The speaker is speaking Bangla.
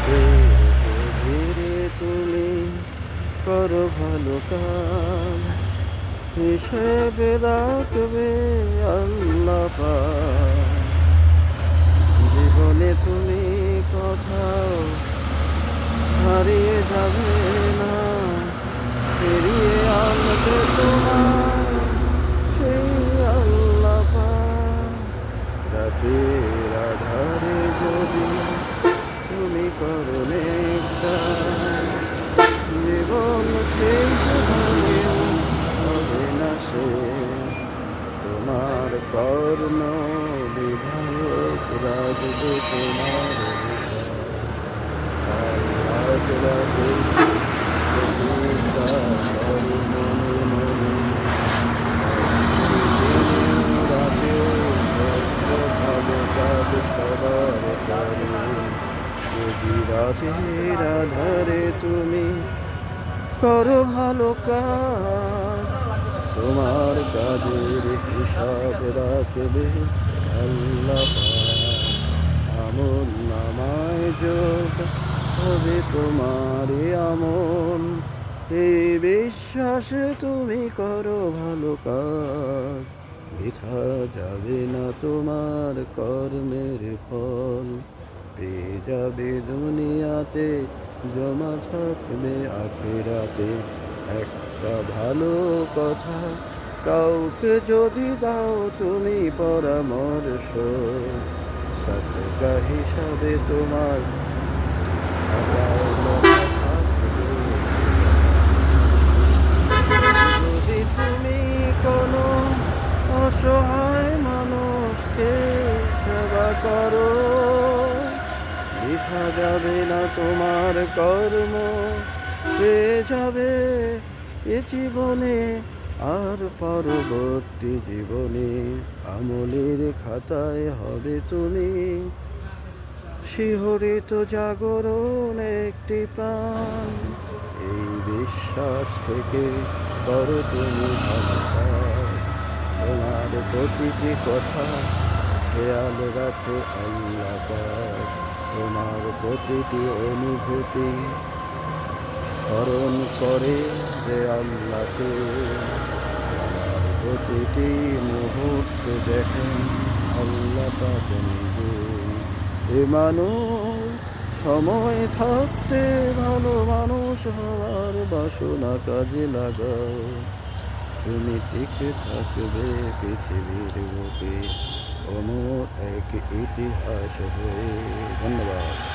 ধীরে তুমি করো ভালো কাজ, হিসেবে রাখবে আল্লাহ পাক। জীবনে তুমি কোথাও হারিয়ে যাবে না, ফিরিয়ে আনবে তোমায় সেই আল্লাহ পাক। রাতের আধারে যদি তুমি করো নেকটা, জীবন শেষ হলেও হবে না সে। তোমার কর্ম বিধায়ক রাখবে তোমার বিচার। আল্লাহ রাতে প্রতিজ্ঞা করো মনে মনে, রাতেও সত্য ভালো কাজ সবার করে। যদি রাতের আধারে তুমি করো ভালো কাজ, তোমার কাজের হিসাব রাখবে আল্লাহ পাক। আমল নামায় যোগ হবে তোমারই আমল, এই বিশ্বাসে তুমি করো ভালো কাজ। বৃথা যাবে না তোমার কর্মের ফল, পেয়ে যাবে দুনিয়াতে, জমা থাকবে আখিরাতে। একটা ভালো কথা কাউকে যদি দাও তুমি পরামর্শ, সদকা হিসাবে তোমার খাতায় লেখা থাকবে। যদি তুমি কোনো অসহায় মানুষকে সেবা করো, বৃথা যাবে না তোমার কর্ম, পেয়ে যাবে এ জীবনে আর পরবর্তী জীবনে। আমলের খাতায় হবে তুমি শিহরিত জাগরণ একটি প্রাণ। এই বিশ্বাস থেকে করো তুমি ভালো কাজ, তোমার প্রতিটি কথা খেয়াল রাখে আল্লাহ পাক। তোমার প্রতিটি অনুভূতি স্মরণ করে যে আল্লাহকে, আমার প্রতিটি মুহূর্ত দেখেন আল্লাহ পাক নিজে। এ মানুষ সময় থাকতে ভালো মানুষ হওয়ার বাসনা কাজে লাগাও, তুমি টিকে থাকবে পৃথিবীর বুকে অমর এক ইতিহাস হয়ে। ধন্যবাদ।